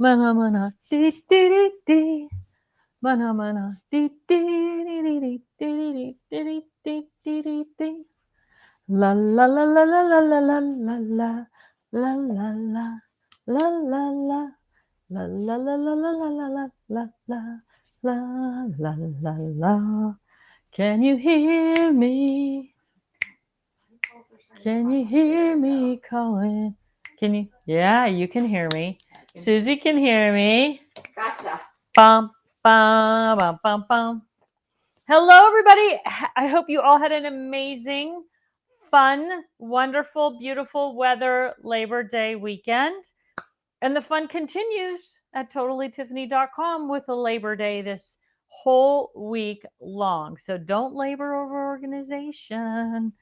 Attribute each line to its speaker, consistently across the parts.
Speaker 1: Mana mana dee dee dee dee. Mana mana dee dee dee dee dee dee dee dee dee dee. La la la la la la la la la la la la la la la la. La la la la la la la la la la la la la. Can you hear me? Can you hear me calling? Can you? Yeah, you can hear me. Susie can hear me.
Speaker 2: Gotcha.
Speaker 1: Bum, bum, bum, bum, bum. Hello, everybody. I hope you all had an amazing, fun, wonderful, beautiful weather Labor Day weekend. And the fun continues at totallytiffany.com with a Labor Day this whole week long. So don't labor over organization.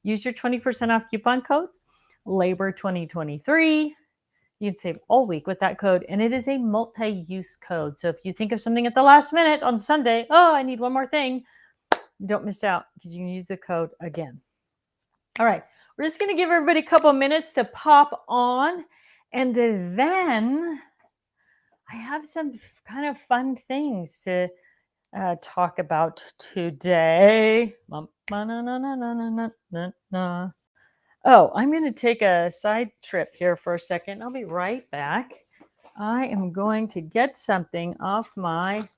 Speaker 1: Use your 20% off coupon code, Labor 2023. You can save all week with that code, and it is a multi-use code. So if you think of something at the last minute on Sunday, oh, I need one more thing, don't miss out because you can use the code again. All right, we're just going to give everybody a couple minutes to pop on, and then I have some kind of fun things to talk about today. Oh, I'm going to take a side trip here for a second. I'll be right back. I am going to get something off my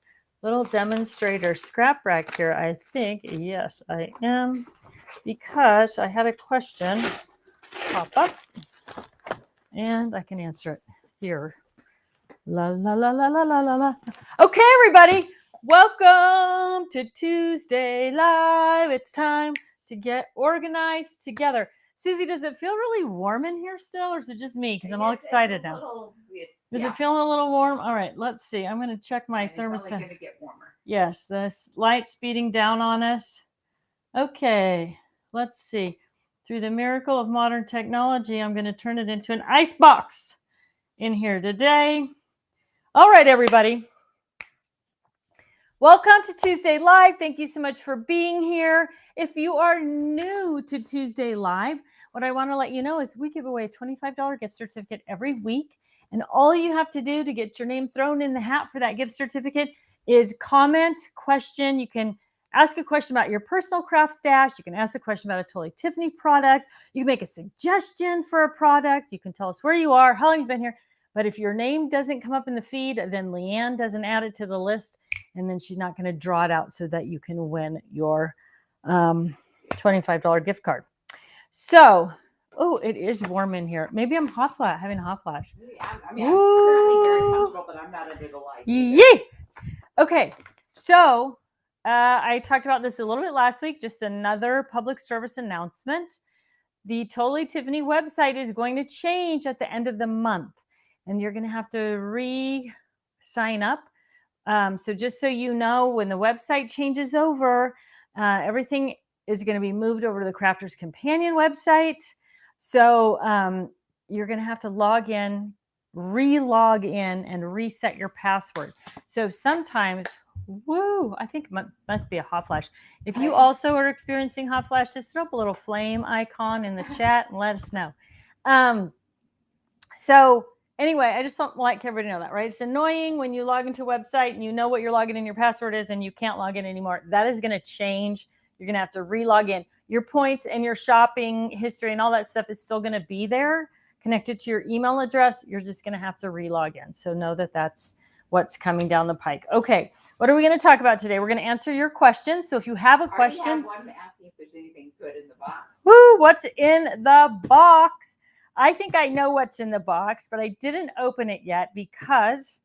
Speaker 1: little demonstrator scrap rack here. I think, yes, I am, because I had a question pop up and I can answer it here. La la la la la la la la. Okay, everybody, welcome to Tuesday Live. It's time to get organized together. Susie, does it feel really warm in here still, or is it just me? Because I'm all excited now. Is it feeling a little warm? All right, let's see. I'm going to check my thermostat.
Speaker 2: It's only going to get warmer.
Speaker 1: Yes, the light's beating down on us. Okay, let's see. Through the miracle of modern technology, I'm going to turn it into an ice box in here today. All right, everybody. Welcome to Tuesday Live. Thank you so much for being here. If you are new to Tuesday Live, what I want to let you know is we give away a $25 gift certificate every week. And all you have to do to get your name thrown in the hat for that gift certificate is comment, question. You can ask a question about your personal craft stash. You can ask a question about a Totally Tiffany product. You can make a suggestion for a product. You can tell us where you are, how long you've been here. But if your name doesn't come up in the feed, then Leanne doesn't add it to the list, and then she's not going to draw it out so that you can win your $25 gift card. So, oh, it is warm in here. Maybe I'm having a hot flash.
Speaker 2: I'm currently very comfortable, but I'm not under the light.
Speaker 1: Yay! Okay, so I talked about this a little bit last week, just another public service announcement. The Totally Tiffany website is going to change at the end of the month, and you're going to have to re-sign up. So just so you know, when the website changes over, everything is going to be moved over to the Crafters Companion website. So you're going to have to log in, re-log in, and reset your password. So sometimes, I think it must be a hot flash. If you also are experiencing hot flash, just throw up a little flame icon in the chat and let us know. So anyway, I just don't like everybody to know that, right? It's annoying when you log into a website and you know what your login and your password is and you can't log in anymore. That is going to change. You're going to have to re-log in. Your points and your shopping history and all that stuff is still going to be there connected to your email address. You're just going to have to re-log in. So know that that's what's coming down the pike. Okay, what are we going to talk about today? We're going to answer your questions. So if you have a question.
Speaker 2: I have one asking if there's anything good in the box.
Speaker 1: Woo, what's in the box? I think I know what's in the box, but I didn't open it yet because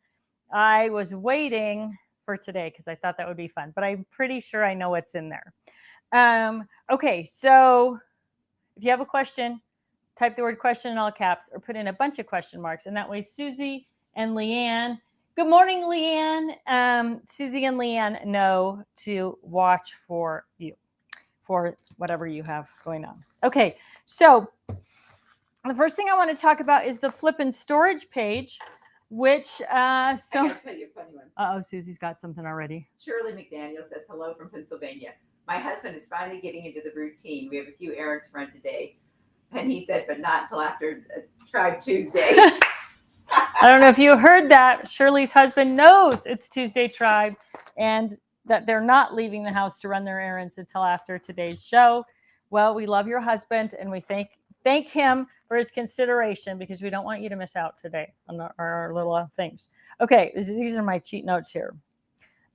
Speaker 1: I was waiting for today because I thought that would be fun, but I'm pretty sure I know what's in there. Okay, so if you have a question, type the word question in all caps or put in a bunch of question marks, and that way Susie and Leanne, good morning, Leanne. Susie and Leanne know to watch for you, for whatever you have going on. Okay, so the first thing I want to talk about is the Flippin' Storage page, which,
Speaker 2: I gotta tell you a funny one.
Speaker 1: Uh-oh, Susie's got something already.
Speaker 2: Shirley McDaniel says, hello from Pennsylvania. My husband is finally getting into the routine. We have a few errands to run today. And he said, but not until after Tribe Tuesday.
Speaker 1: I don't know if you heard that. Shirley's husband knows it's Tuesday Tribe and that they're not leaving the house to run their errands until after today's show. Well, we love your husband and we thank him for his consideration because we don't want you to miss out today on our little things. Okay, these are my cheat notes here.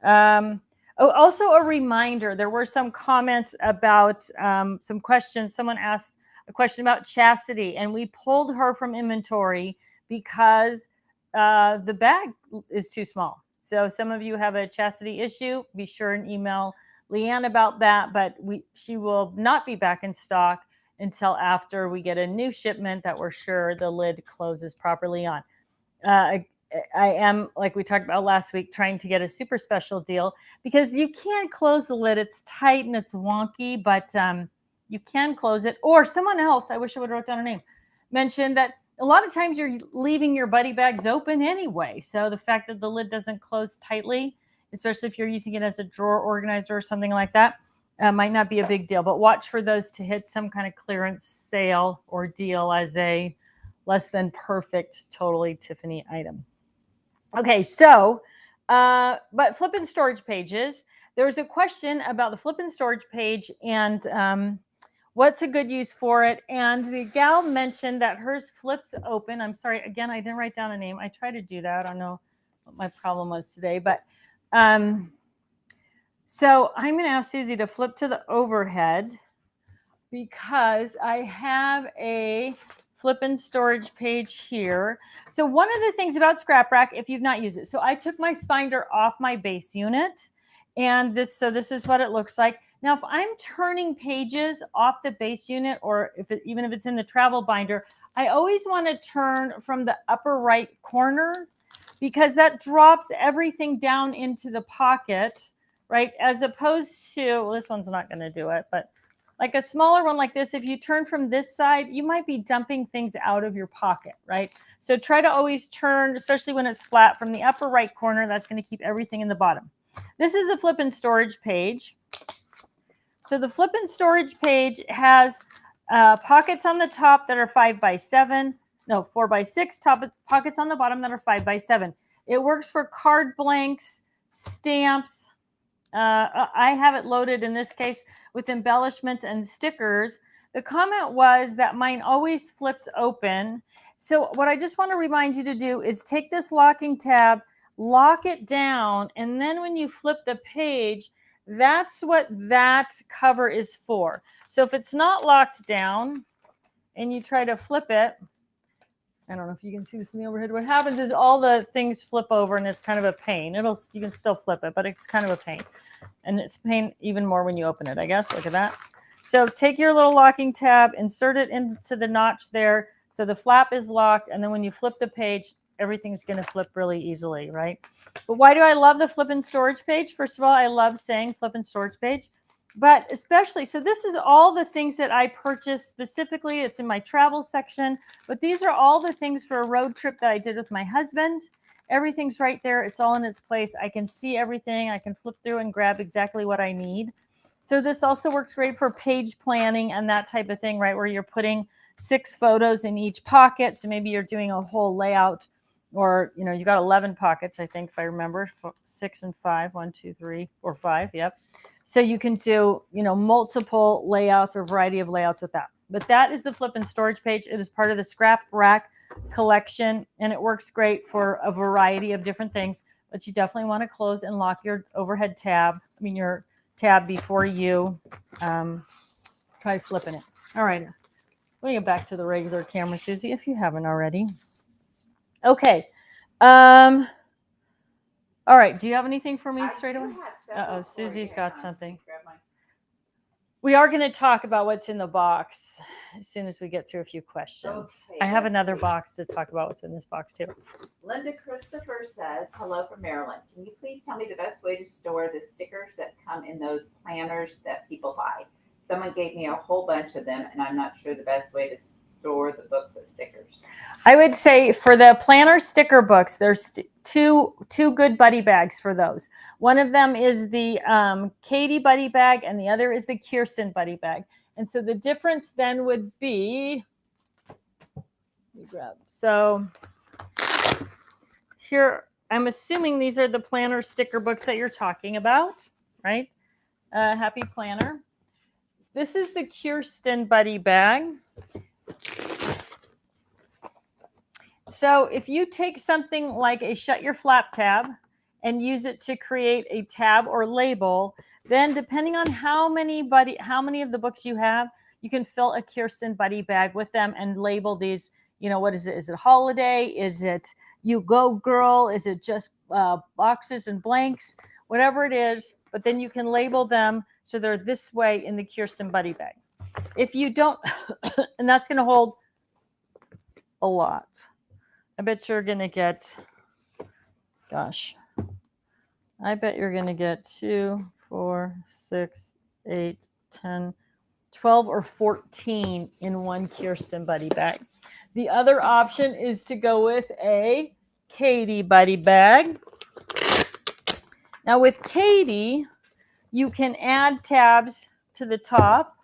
Speaker 1: Also a reminder, there were some comments about some questions. Someone asked a question about Chastity, and we pulled her from inventory because the bag is too small. So some of you have a Chastity issue. Be sure and email Leanne about that, but she will not be back in stock until after we get a new shipment that we're sure the lid closes properly on. I am, like we talked about last week, trying to get a super special deal because you can't close the lid. It's tight and it's wonky, but you can close it. Or someone else, I wish I would have wrote down her name, mentioned that a lot of times you're leaving your buddy bags open anyway. So the fact that the lid doesn't close tightly, especially if you're using it as a drawer organizer or something like that, might not be a big deal. But watch for those to hit some kind of clearance sale or deal as a less than perfect, totally Tiffany item. Okay, so, but flip and storage pages. There was a question about the flip and storage page and what's a good use for it. And the gal mentioned that hers flips open. I'm sorry, again, I didn't write down a name. I tried to do that. I don't know what my problem was today. But so I'm going to ask Susie to flip to the overhead because I have a flip and storage page here. So one of the things about Scrap Rack, if you've not used it, so I took my Spinder off my base unit, and this is what it looks like. Now, if I'm turning pages off the base unit, or even if it's in the travel binder, I always want to turn from the upper right corner because that drops everything down into the pocket, right? As opposed to, well, this one's not going to do it, but like a smaller one like this, if you turn from this side, you might be dumping things out of your pocket, right? So try to always turn, especially when it's flat, from the upper right corner. That's going to keep everything in the bottom. This is the flip and storage page. So the flip and storage page has pockets on the top that are 5x7. No, 4x6, pockets on the bottom that are 5x7. It works for card blanks, stamps. I have it loaded in this case with embellishments and stickers. The comment was that mine always flips open. So what I just want to remind you to do is take this locking tab, lock it down, and then when you flip the page, that's what that cover is for. So if it's not locked down and you try to flip it, I don't know if you can see this in the overhead. What happens is all the things flip over and it's kind of a pain. You can still flip it, but it's kind of a pain. And it's a pain even more when you open it, I guess. Look at that. So take your little locking tab, insert it into the notch there. So the flap is locked. And then when you flip the page, everything's going to flip really easily, right? But why do I love the flip and storage page? First of all, I love saying flip and storage page. But especially, so this is all the things that I purchased specifically. It's in my travel section. But these are all the things for a road trip that I did with my husband. Everything's right there. It's all in its place. I can see everything. I can flip through and grab exactly what I need. So this also works great for page planning and that type of thing, right? Where you're putting 6 photos in each pocket. So maybe you're doing a whole layout, or, you know, you've got 11 pockets, I think, if I remember, 6 and 5, 1, 2, 3, 4, 5. Yep. So you can do, you know, multiple layouts or variety of layouts with that. But that is the flip and storage page. It is part of the Scrap Rack collection, and it works great for a variety of different things. But you definitely want to close and lock your overhead tab, your tab, before you try flipping it. All right. Let me get back to the regular camera, Susie, if you haven't already. Okay. All right. Do you have anything for me straight away? Uh-oh, Susie's got something. We are going to talk about what's in the box as soon as we get through a few questions.
Speaker 2: Okay,
Speaker 1: I have another box to talk about what's in this box too.
Speaker 2: Linda Christopher says, hello from Maryland. Can you please tell me the best way to store the stickers that come in those planners that people buy? Someone gave me a whole bunch of them, and I'm not sure the best way to store the books of stickers.
Speaker 1: I would say for the planner sticker books, there's two good buddy bags for those. One of them is the Katie buddy bag, and the other is the Kirsten buddy bag. And so the difference then would be, so here, I'm assuming these are the planner sticker books that you're talking about, right? Happy Planner. This is the Kirsten Buddy bag. So if you take something like a Shut Your Flap tab and use it to create a tab or label, then depending on how many of the books you have, you can fill a Kirsten Buddy bag with them and label these. You know, what is it? Is it holiday? Is it you go girl? Is it just boxes and blanks? Whatever it is, but then you can label them so they're this way in the Kirsten Buddy bag. If you don't, and that's going to hold a lot. I bet you're going to get, gosh, I bet you're going to get 2, 4, 6, 8, 10, 12 or 14 in one Kirsten Buddy bag. The other option is to go with a Katie Buddy bag. Now with Katie, you can add tabs to the top,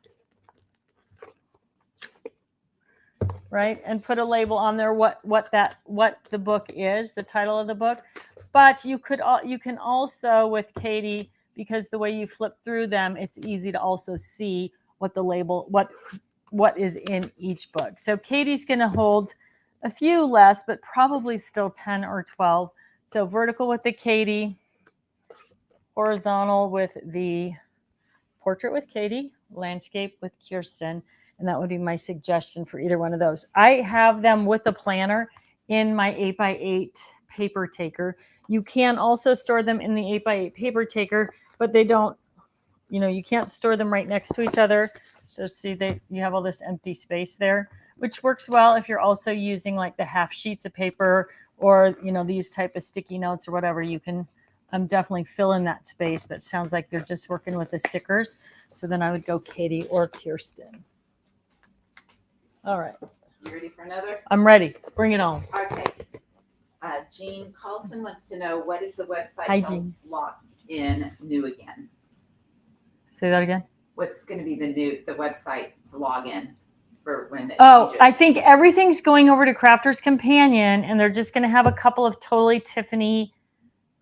Speaker 1: right? And put a label on there what the book is, the title of the book. But you can also with Katie, because the way you flip through them, it's easy to also see what the label, what is in each book. So Katie's going to hold a few less, but probably still 10 or 12. So vertical with the Katie, horizontal with the Portrait with Katie, landscape with Kirsten. And that would be my suggestion for either one of those. I have them with a planner in my 8x8 paper taker. You can also store them in the 8x8 paper taker, but they don't, you can't store them right next to each other. So see, you have all this empty space there, which works well if you're also using like the half sheets of paper or, these type of sticky notes or whatever. You can definitely fill in that space, but it sounds like you're just working with the stickers. So then I would go Katie or Kirsten. All right.
Speaker 2: You ready for another?
Speaker 1: I'm ready. Bring it on.
Speaker 2: Okay. Jean Carlson wants to know, what is the website
Speaker 1: Hi,
Speaker 2: to
Speaker 1: Jean.
Speaker 2: log in new again?
Speaker 1: Say that again.
Speaker 2: What's going to be the website to log in for when it changes?
Speaker 1: I think everything's going over to Crafters Companion, and they're just going to have a couple of Totally Tiffany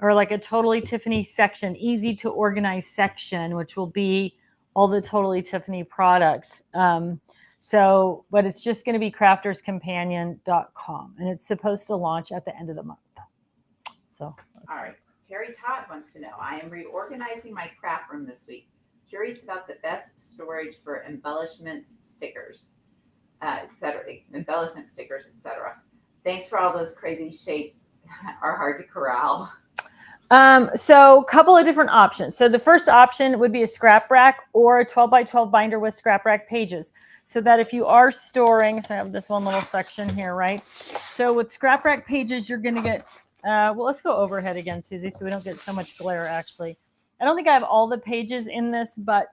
Speaker 1: or like a Totally Tiffany section, easy to organize section, which will be all the Totally Tiffany products. But it's just going to be crafterscompanion.com, and it's supposed to launch at the end of the month. So,
Speaker 2: all right. Terry Todd wants to know, I am reorganizing my craft room this week. Curious about the best storage for embellishments, stickers, etc. Embellishment stickers, etc. Thanks for all those crazy shapes. Are hard to corral.
Speaker 1: So a couple of different options. So the first option would be a scrap rack or a 12x12 binder with scrap rack pages. So that if you are storing, so I have this one little section here, right? So with scrap rack pages, you're going to get, let's go overhead again, Susie, so we don't get so much glare actually. I don't think I have all the pages in this, but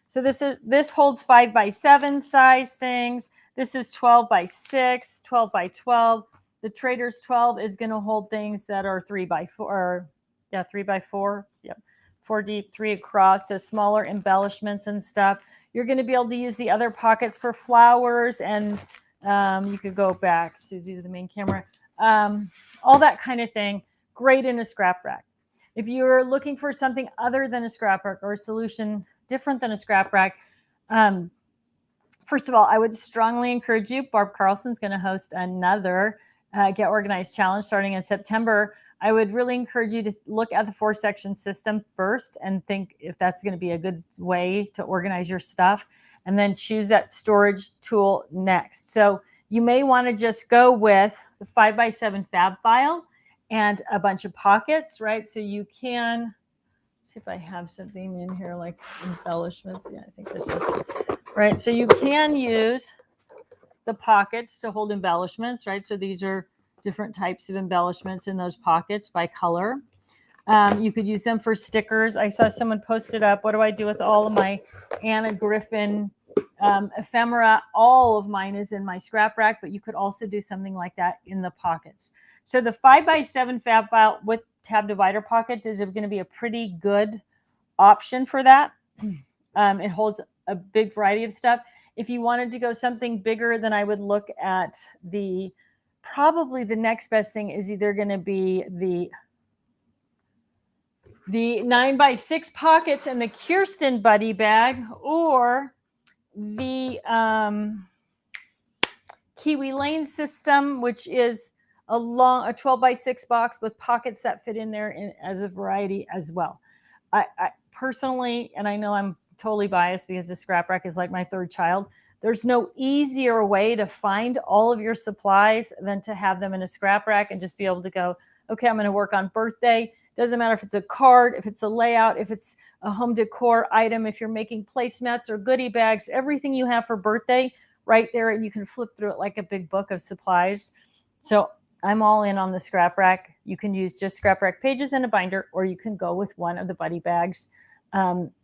Speaker 1: so this holds 5x7 size things. This is 12x6, 12x12. The Trader's 12 is going to hold things that are 3x4, 3x4, yep, 4 deep, 3 across, so smaller embellishments and stuff. You're going to be able to use the other pockets for flowers, and you could go back, Susie, to the main camera, all that kind of thing. Great in a scrap rack. If you're looking for something other than a scrap rack or a solution different than a scrap rack, first of all, I would strongly encourage you. Barb Carlson's going to host another Get Organized Challenge starting in September. I would really encourage you to look at the 4-section system first and think if that's going to be a good way to organize your stuff, and then choose that storage tool next. So you may want to just go with the 5x7 fab file and a bunch of pockets, right? So you can see if I have something in here like embellishments. Yeah, I think this is right. So you can use the pockets to hold embellishments, right? So these are different types of embellishments in those pockets by color. You could use them for stickers. I saw someone posted up, what do I do with all of my Anna Griffin ephemera? All of mine is in my scrap rack, but you could also do something like that in the pockets. So the 5x7 fab file with tab divider pockets is going to be a pretty good option for that. It holds a big variety of stuff. If you wanted to go something bigger, then I would look at the probably the next best thing is either going to be the 9x6 pockets and the Kirsten Buddy bag, or the Kiwi Lane system, which is a 12x6 box with pockets that fit in there as a variety as well. I personally, and I know I'm totally biased because the scrap rack is like my third child, there's no easier way to find all of your supplies than to have them in a scrap rack and just be able to go, okay, I'm going to work on birthday. Doesn't matter if it's a card, if it's a layout, if it's a home decor item, if you're making placemats or goodie bags, everything you have for birthday right there, and you can flip through it like a big book of supplies. So I'm all in on the scrap rack. You can use just scrap rack pages and a binder, or you can go with one of the buddy bags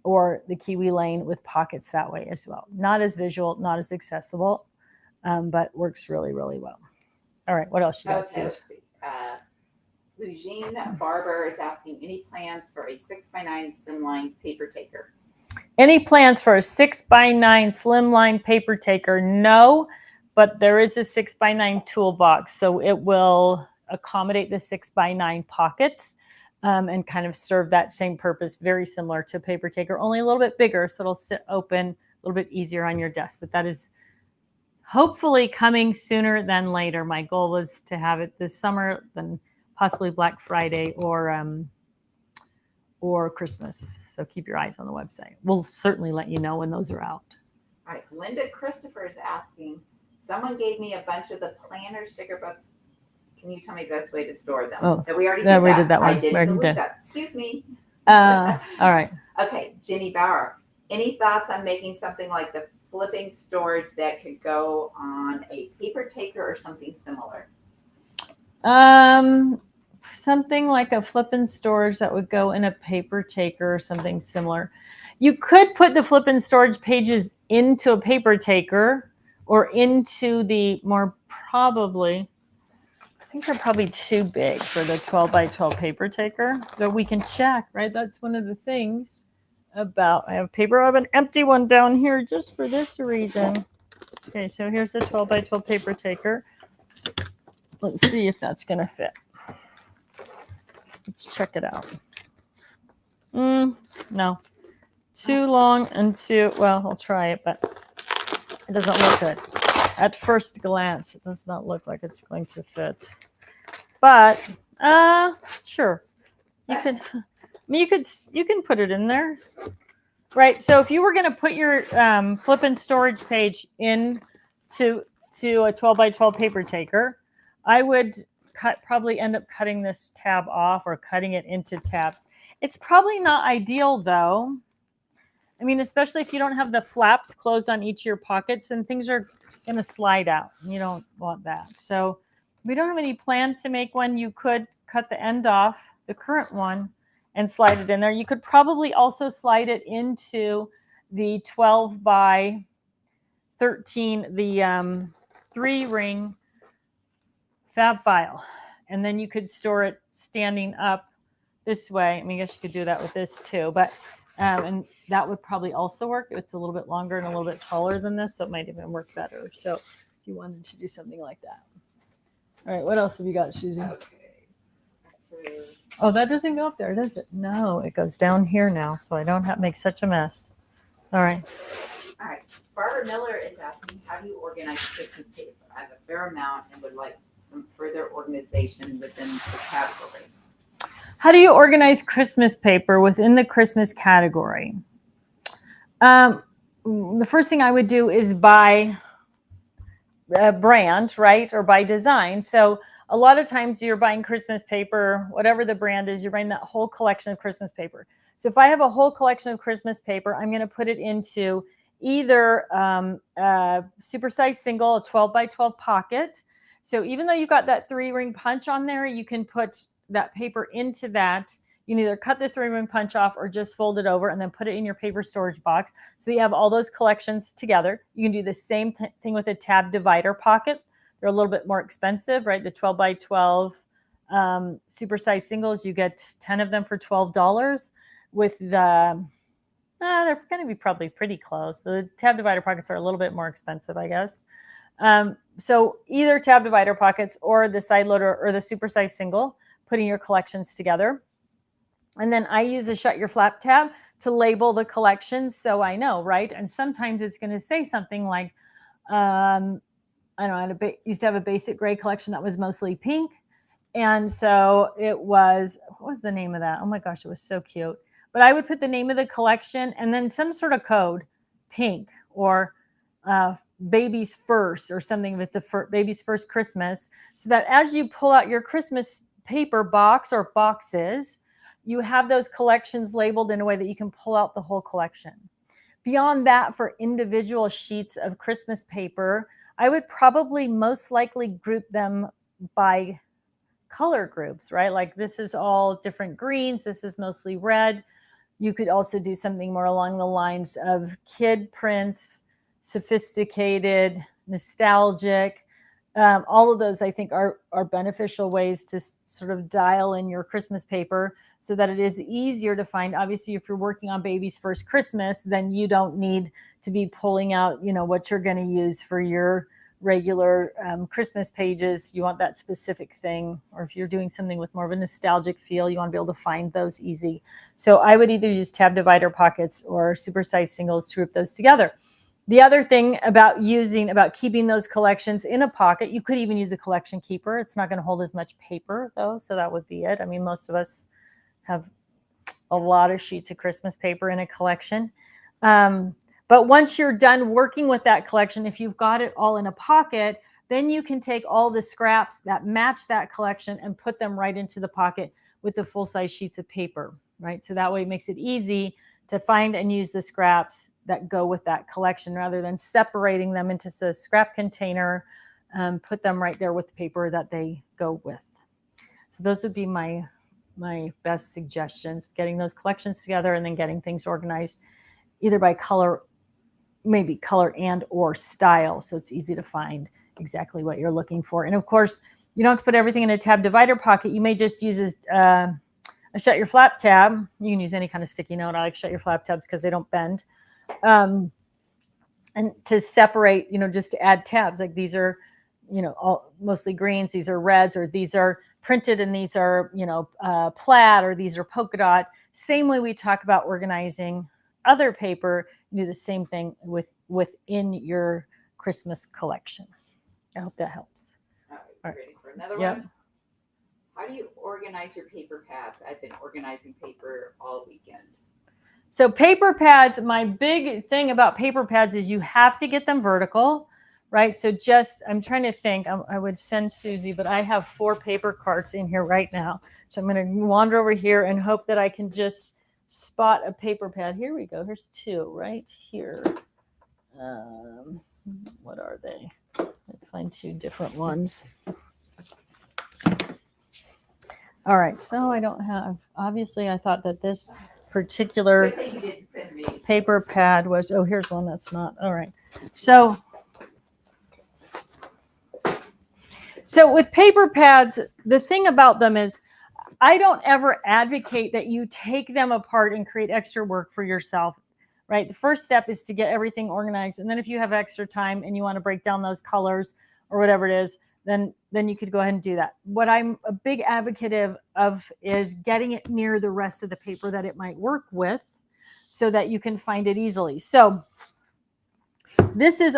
Speaker 1: or the Kiwi Lane with pockets that way as well. Not as visual, not as accessible, but works really, really well. All right, what else you got,
Speaker 2: Okay,
Speaker 1: Suze?
Speaker 2: Eugene Barber is asking, any plans for a 6x9 slimline paper taker?
Speaker 1: Any plans for a 6x9 slimline paper taker? No, but there is a 6x9 toolbox, so it will accommodate the 6x9 pockets and kind of serve that same purpose, very similar to a paper taker, only a little bit bigger, so it'll sit open, a little bit easier on your desk. But that is hopefully coming sooner than later. My goal was to have it this summer, then possibly Black Friday or Christmas. So keep your eyes on the website. We'll certainly let you know when those are out.
Speaker 2: All right, Linda Christopher is asking, someone gave me a bunch of the planner sticker books. Can you tell me the best way to store them?
Speaker 1: Oh,
Speaker 2: we already
Speaker 1: yeah,
Speaker 2: did
Speaker 1: we
Speaker 2: that.
Speaker 1: did that one.
Speaker 2: I didn't
Speaker 1: We
Speaker 2: delete
Speaker 1: did.
Speaker 2: that. Excuse me.
Speaker 1: All right.
Speaker 2: Okay, Jenny Bauer. Any thoughts on making something like the flipping storage that could go on a paper taker or something similar?
Speaker 1: Something like a flippin' storage that would go in a paper taker or something similar. You could put the flippin' storage pages into a paper taker or into the more probably, I think they're probably too big for the 12x12 paper taker, but we can check, right? That's one of the things about, I have paper, I have an empty one down here just for this reason. Okay, so here's the 12x12 paper taker. Let's see if that's going to fit. Let's check it out. No. Too long and too, well, I'll try it, but it doesn't look good. At first glance, it does not look like it's going to fit. But, sure. You can put it in there. Right, so if you were going to put your flippin' storage page into a 12x12 paper taker, I would probably end up cutting this tab off or cutting it into tabs. It's probably not ideal though. I mean, especially if you don't have the flaps closed on each of your pockets, and things are going to slide out. You don't want that. So we don't have any plan to make one. You could cut the end off, the current one, and slide it in there. You could probably also slide it into the 12x13, the 3-ring fab file, and then you could store it standing up this way. I mean, I guess you could do that with this too, but and that would probably also work. It's a little bit longer and a little bit taller than this, so it might even work better. So if you wanted to do something like that. All right, what else have you got, Susie?
Speaker 2: Okay.
Speaker 1: Oh, that doesn't go up there, does it? No, it goes down here now, so I don't have to make such a mess. All right.
Speaker 2: All right. Barbara Miller is asking, how do you organize Christmas paper? I have a fair amount and would like some further organization within the category.
Speaker 1: How do you organize Christmas paper within the Christmas category? The first thing I would do is buy a brand, right? Or by design. So a lot of times you're buying Christmas paper, whatever the brand is, you're buying that whole collection of Christmas paper. So if I have a whole collection of Christmas paper, I'm going to put it into either a supersized single, a 12x12 pocket. So even though you've got that 3-ring punch on there, you can put that paper into that. You can either cut the 3-ring punch off or just fold it over and then put it in your paper storage box. So you have all those collections together. You can do the same thing with a tab divider pocket. They're a little bit more expensive, right? The 12x12 supersized singles, you get 10 of them for $12. With the, they're going to be probably pretty close. The tab divider pockets are a little bit more expensive, I guess. So either tab divider pockets or the side loader or the supersize single, putting your collections together. And then I use a shut your flap tab to label the collections so I know, right? And sometimes it's going to say something like, I don't know, used to have a basic gray collection that was mostly pink. And so it was, what was the name of that? Oh my gosh, it was so cute. But I would put the name of the collection and then some sort of code, pink or baby's first or something if it's a baby's first Christmas, so that as you pull out your Christmas paper box or boxes, you have those collections labeled in a way that you can pull out the whole collection. Beyond that, for individual sheets of Christmas paper, I would probably most likely group them by color groups, right? Like this is all different greens, this is mostly red. You could also do something more along the lines of kid prints, sophisticated, nostalgic. All of those I think are beneficial ways to sort of dial in your Christmas paper so that it is easier to find. Obviously, if you're working on baby's first Christmas, then you don't need to be pulling out, what you're going to use for your regular Christmas pages. You want that specific thing, or if you're doing something with more of a nostalgic feel, you want to be able to find those easy. So I would either use tab divider pockets or supersize singles to group those together. The other thing about keeping those collections in a pocket, you could even use a collection keeper. It's not going to hold as much paper though, so that would be it. I mean, most of us have a lot of sheets of Christmas paper in a collection. But once you're done working with that collection, if you've got it all in a pocket, then you can take all the scraps that match that collection and put them right into the pocket with the full-size sheets of paper, right? So that way it makes it easy to find and use the scraps that go with that collection rather than separating them into a scrap container, put them right there with the paper that they go with. So those would be my best suggestions, getting those collections together and then getting things organized either by color, maybe color and or style, so it's easy to find exactly what you're looking for. And of course, you don't have to put everything in a tab divider pocket. You may just use a shut your flap tab. You can use any kind of sticky note. I like shut your flap tabs because they don't bend. And to separate, just to add tabs, like these are, all mostly greens, these are reds, or these are printed and these are, plaid, or these are polka dot. Same way we talk about organizing other paper, do the same thing within your Christmas collection. I hope that helps.
Speaker 2: All right. Ready for another
Speaker 1: Yep.
Speaker 2: one? How do you organize your paper pads? I've been organizing paper all weekend.
Speaker 1: So paper pads, my big thing about paper pads is you have to get them vertical, right? So I'm trying to think, I would send Susie, but I have 4 paper carts in here right now. So I'm going to wander over here and hope that I can just spot a paper pad. Here we go. Here's 2 right here. What are they? I'll find 2 different ones. All right. So I don't have, obviously I thought that this particular
Speaker 2: Good thing you didn't send me.
Speaker 1: paper pad was, here's one that's not. All right. So with paper pads, the thing about them is I don't ever advocate that you take them apart and create extra work for yourself, right? The first step is to get everything organized. And then if you have extra time and you want to break down those colors or whatever it is, then you could go ahead and do that. What I'm a big advocate of is getting it near the rest of the paper that it might work with so that you can find it easily. So this is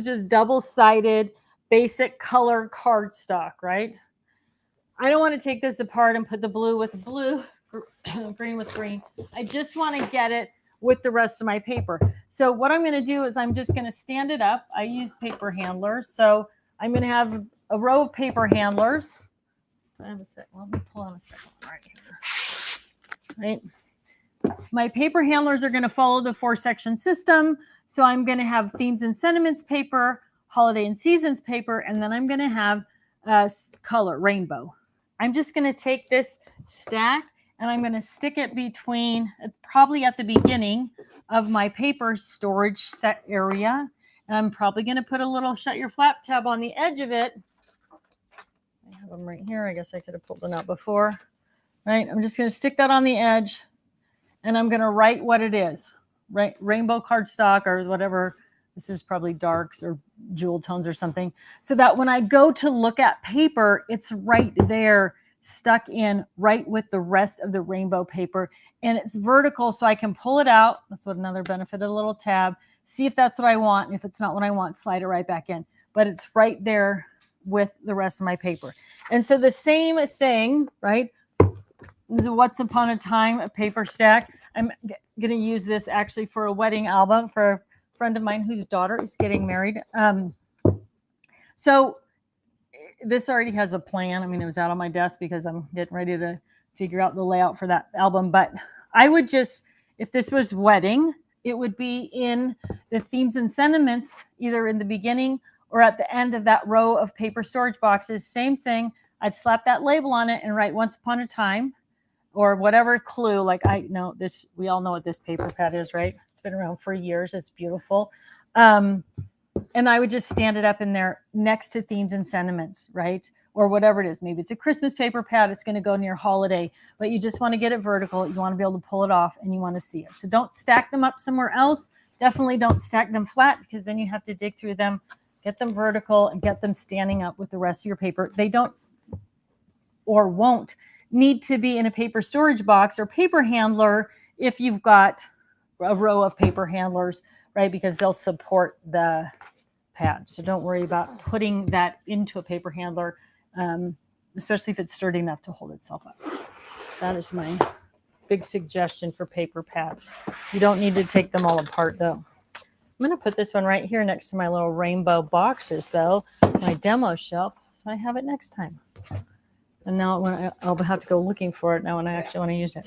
Speaker 1: just double-sided basic color cardstock, right? I don't want to take this apart and put the blue with blue, green with green. I just want to get it with the rest of my paper. So what I'm going to do is I'm just going to stand it up. I use paper handlers. So I'm going to have a row of paper handlers. I have a second. Let me pull on a second one right here. Right. My paper handlers are going to follow the 4-section system. So I'm going to have themes and sentiments paper, holiday and seasons paper, and then I'm going to have color, rainbow. I'm just going to take this stack and I'm going to stick it between, probably at the beginning of my paper storage set area. And I'm probably going to put a little shut your flap tab on the edge of it. I have them right here. I guess I could have pulled them out before. Right? I'm just going to stick that on the edge and I'm going to write what it is. Right? Rainbow cardstock or whatever This is probably darks or jewel tones or something, so that when I go to look at paper, it's right there, stuck in right with the rest of the rainbow paper. And it's vertical, so I can pull it out. That's what another benefit of the little tab. See if that's what I want. And if it's not what I want, slide it right back in. But it's right there with the rest of my paper. And so the same thing, right? This is Once Upon a Time, a paper stack. I'm going to use this actually for a wedding album for a friend of mine whose daughter is getting married. So this already has a plan. I mean, it was out on my desk because I'm getting ready to figure out the layout for that album. But I would just, if this was wedding, it would be in the themes and sentiments, either in the beginning or at the end of that row of paper storage boxes. Same thing. I'd slap that label on it and write Once Upon a Time or whatever clue. Like I know this, we all know what this paper pad is, right? It's been around for years. It's beautiful. And I would just stand it up in there next to themes and sentiments, right? Or whatever it is. Maybe it's a Christmas paper pad. It's going to go near holiday, but you just want to get it vertical. You want to be able to pull it off and you want to see it. So don't stack them up somewhere else. Definitely don't stack them flat because then you have to dig through them, get them vertical and get them standing up with the rest of your paper. They don't or won't need to be in a paper storage box or paper handler if you've got a row of paper handlers, right? Because they'll support the pad. So don't worry about putting that into a paper handler, especially if it's sturdy enough to hold itself up. That is my big suggestion for paper pads. You don't need to take them all apart though. I'm going to put this one right here next to my little rainbow boxes though, my demo shelf, so I have it next time. And now when I'll have to go looking for it now when I actually want to use it.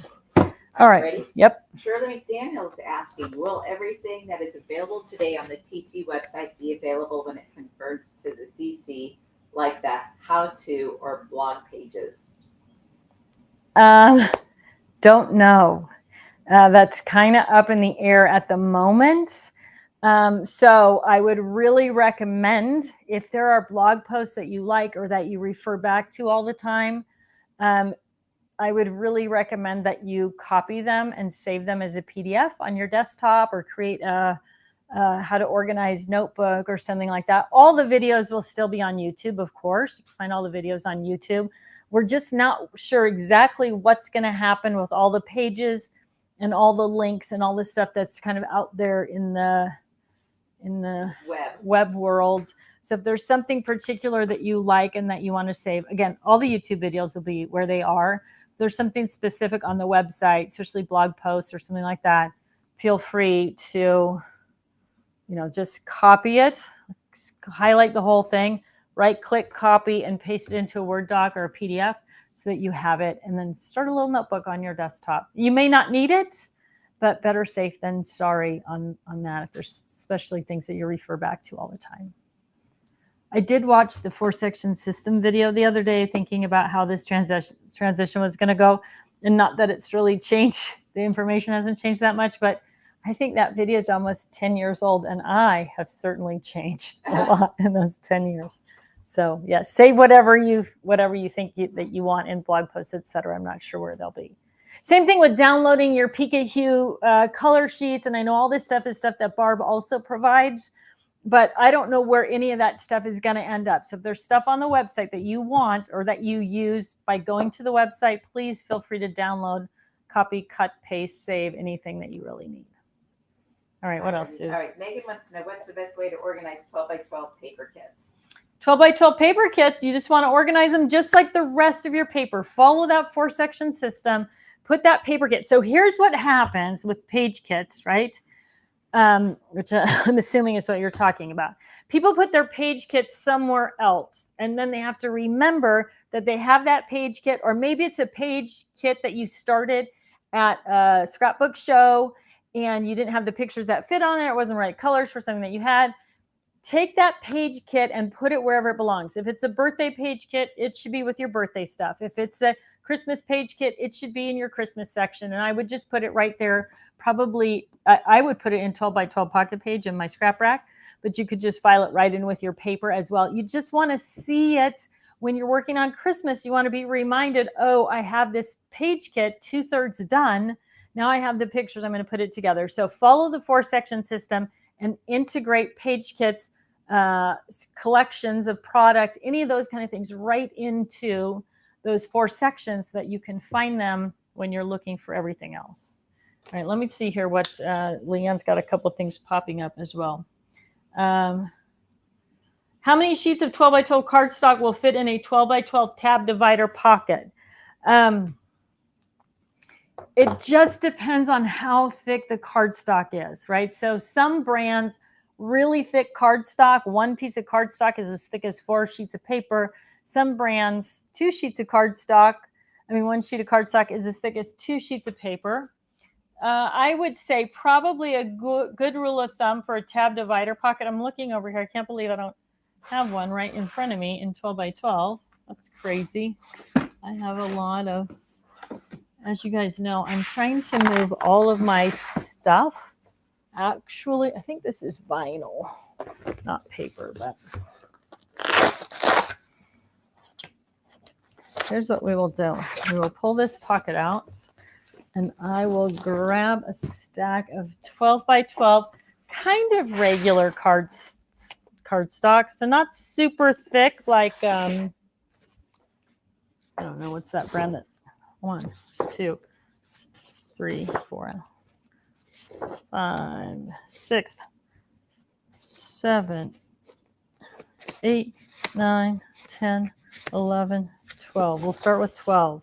Speaker 1: All right.
Speaker 2: Ready?
Speaker 1: Yep.
Speaker 2: Shirley McDaniel is asking, will everything that is available today on the TT website be available when it converts to the CC, like the how-to or blog pages?
Speaker 1: Don't know. That's kind of up in the air at the moment. So I would really recommend, if there are blog posts that you like or that you refer back to all the time, I would really recommend that you copy them and save them as a PDF on your desktop or create a how to organize notebook or something like that. All the videos will still be on YouTube, of course. You can find all the videos on YouTube. We're just not sure exactly what's going to happen with all the pages and all the links and all the stuff that's kind of out there in the web world. So if there's something particular that you like and that you want to save, again, all the YouTube videos will be where they are. If there's something specific on the website, especially blog posts or something like that, feel free to, just copy it, highlight the whole thing, right click, copy, and paste it into a Word doc or a PDF so that you have it, and then start a little notebook on your desktop. You may not need it, but better safe than sorry on that, if there's especially things that you refer back to all the time. I did watch the 4-section system video the other day, thinking about how this transition was going to go, and not that it's really changed. The information hasn't changed that much, but I think that video is almost 10 years old, and I have certainly changed a lot in those 10 years. So yeah, save whatever you think that you want in blog posts, etc. I'm not sure where they'll be. Same thing with downloading your Pikachu color sheets. And I know all this stuff is stuff that Barb also provides, but I don't know where any of that stuff is going to end up. So if there's stuff on the website that you want or that you use by going to the website, please feel free to download, copy, cut, paste, save anything that you really need. All right, what else is?
Speaker 2: All right, Megan wants to know, what's the best way to organize 12 by 12 paper kits?
Speaker 1: 12 by 12 paper kits, you just want to organize them just like the rest of your paper. Follow that 4-section system. Put that paper kit. So here's what happens with page kits, right? Which I'm assuming is what you're talking about. People put their page kit somewhere else, and then they have to remember that they have that page kit, or maybe it's a page kit that you started at a scrapbook show and you didn't have the pictures that fit on it. It wasn't the right colors for something that you had. Take that page kit and put it wherever it belongs. If it's a birthday page kit, it should be with your birthday stuff. If it's a Christmas page kit, it should be in your Christmas section. And I would just put it right there. Probably, I would put it in 12 by 12 pocket page in my scrap rack, but you could just file it right in with your paper as well. You just want to see it when you're working on Christmas. You want to be reminded, oh, I have this page kit 2/3 done. Now I have the pictures. I'm going to put it together. So follow the 4-section system and integrate page kits, collections of product, any of those kind of things right into those 4 sections so that you can find them when you're looking for everything else. All right, let me see here what Leanne's got a couple of things popping up as well. How many sheets of 12 by 12 cardstock will fit in a 12 by 12 tab divider pocket? It just depends on how thick the cardstock is, right? So some brands, really thick cardstock, 1 piece of cardstock is as thick as 4 sheets of paper. Some brands, 2 sheets of cardstock, 1 sheet of cardstock is as thick as 2 sheets of paper. I would say probably a good rule of thumb for a tab divider pocket. I'm looking over here. I can't believe I don't have one right in front of me in 12 by 12. That's crazy. I have a lot of, as you guys know, I'm trying to move all of my stuff. Actually, I think this is vinyl, not paper, but here's what we will do. We will pull this pocket out and I will grab a stack of 12 by 12, kind of regular cardstock, so not super thick like, I don't know, what's that brand that, 1, 2, 3, 4, 5, 6, 7, 8, 9, 10, 11, 12. We'll start with 12.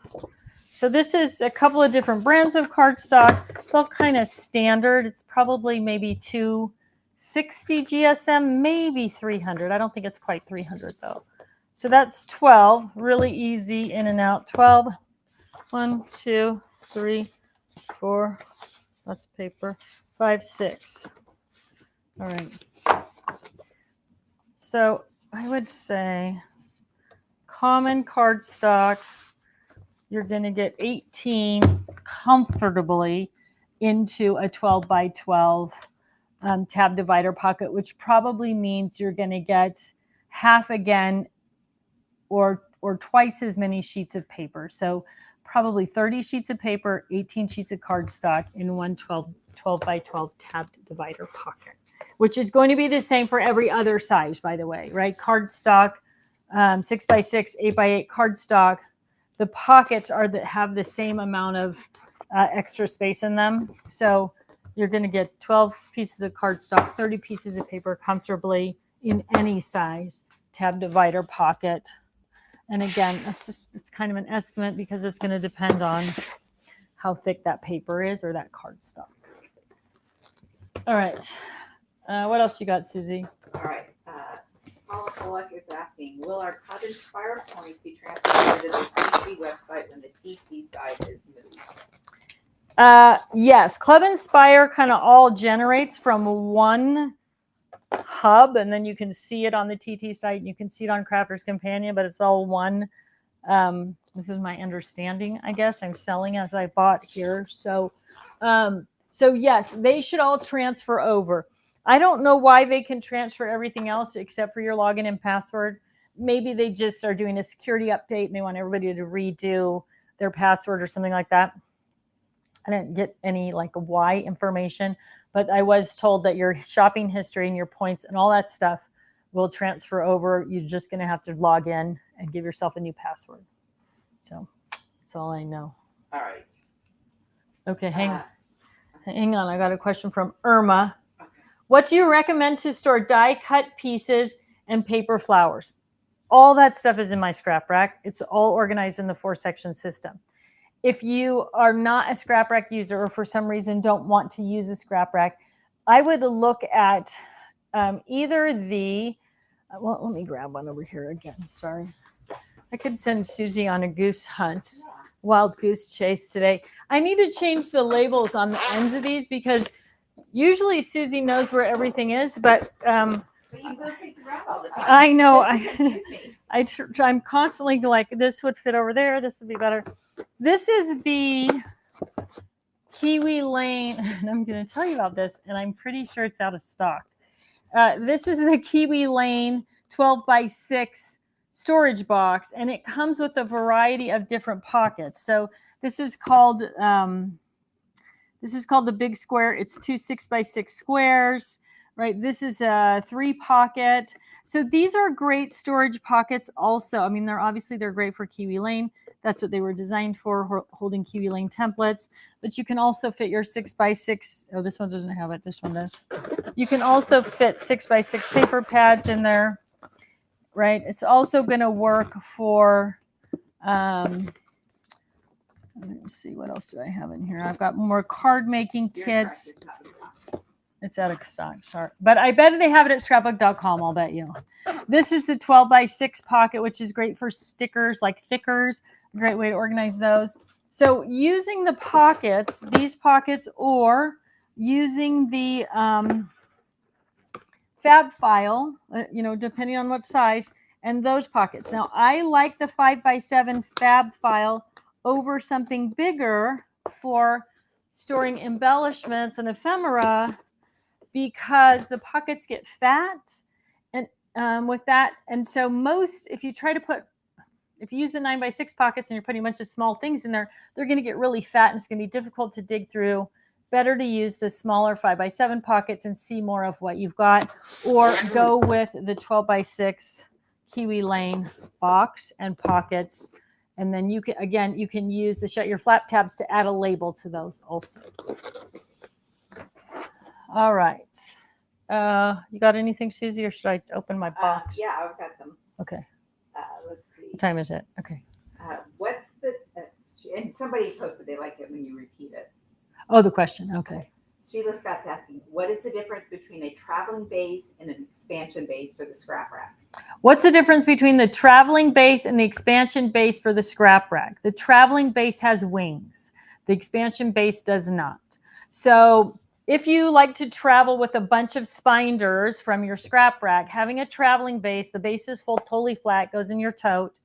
Speaker 1: So this is a couple of different brands of cardstock. It's all kind of standard. It's probably maybe 260 GSM, maybe 300. I don't think it's quite 300 though. So that's 12, really easy in and out. 12, 1, 2, 3, 4, that's paper, 5, 6. All right. So I would say common cardstock, you're going to get 18 comfortably into a 12 by 12 tab divider pocket, which probably means you're going to get half again or twice as many sheets of paper. So probably 30 sheets of paper, 18 sheets of cardstock in one 12 by 12 tabbed divider pocket, which is going to be the same for every other size, by the way, right? Cardstock, 6 by 6, 8 by 8 cardstock. The pockets are that have the same amount of extra space in them. So you're going to get 12 pieces of cardstock, 30 pieces of paper comfortably in any size tab divider pocket. And again, it's kind of an estimate because it's going to depend on how thick that paper is or that cardstock. All right. What else you got, Susie?
Speaker 2: All right. Paula Bullock is asking, will our Club Inspire points be transferred to the CC website when the TT site is moved?
Speaker 1: Yes. Club Inspire kind of all generates from one hub, and then you can see it on the TT site and you can see it on Crafters Companion, but it's all one. This is my understanding, I guess. I'm selling as I bought here. So yes, they should all transfer over. I don't know why they can transfer everything else except for your login and password. Maybe they just are doing a security update and they want everybody to redo their password or something like that. I didn't get any like why information, but I was told that your shopping history and your points and all that stuff will transfer over. You're just going to have to log in and give yourself a new password. So that's all I know.
Speaker 2: All right.
Speaker 1: Okay, hang on. I got a question from Irma. Okay. What do you recommend to store die cut pieces and paper flowers? All that stuff is in my scrap rack. It's all organized in the 4-section system. If you are not a scrap rack user or for some reason don't want to use a scrap rack, I would look at either the, well, let me grab one over here again. Sorry. I could send Susie on a goose hunt, wild goose chase today. I need to change the labels on the ends of these because usually Susie knows where everything is, but
Speaker 2: you both picked around all this.
Speaker 1: I know. I'm constantly like, this would fit over there. This would be better. This is the Kiwi Lane, and I'm going to tell you about this, and I'm pretty sure it's out of stock. This is the Kiwi Lane 12 by 6 storage box, and it comes with a variety of different pockets. So this is called the big square. It's 2 6 by 6 squares, right? This is a 3-pocket. So these are great storage pockets also. I mean, they're great for Kiwi Lane. That's what they were designed for, holding Kiwi Lane templates. But you can also fit your 6x6. Oh, this one doesn't have it. This one does. You can also fit 6x6 paper pads in there, right? It's also going to work for, let me see, what else do I have in here? I've got more card making kits. It's out of stock, sorry. But I bet they have it at scrapbook.com, I'll bet you. This is the 12x6 pocket, which is great for stickers, like thickers. A great way to organize those. So using the pockets, these pockets, or using the fab file, depending on what size, and those pockets. Now, I like the 5x7 fab file over something bigger for storing embellishments and ephemera, because the pockets get fat and with that. And so if you use the 9x6 pockets and you're putting a bunch of small things in there, they're going to get really fat and it's going to be difficult to dig through. Better to use the smaller 5x7 pockets and see more of what you've got, or go with the 12x6 Kiwi Lane box and pockets. And then you can use the Shut Your Flap tabs to add a label to those also. All right. You got anything, Susie, or should I open my box?
Speaker 2: Yeah, I've got some.
Speaker 1: Okay.
Speaker 2: Let's see.
Speaker 1: What time is it? Okay.
Speaker 2: What's the, and somebody posted they like it when you repeat it.
Speaker 1: Oh, the question. Okay.
Speaker 2: Sheila Scott's asking, what is the difference between a traveling base and an expansion base for the scrap rack?
Speaker 1: What's the difference between the traveling base and the expansion base for the scrap rack? The traveling base has wings. The expansion base does not. So if you like to travel with a bunch of spinders from your scrap rack, having a traveling base, the base is full, totally flat, goes in your tote,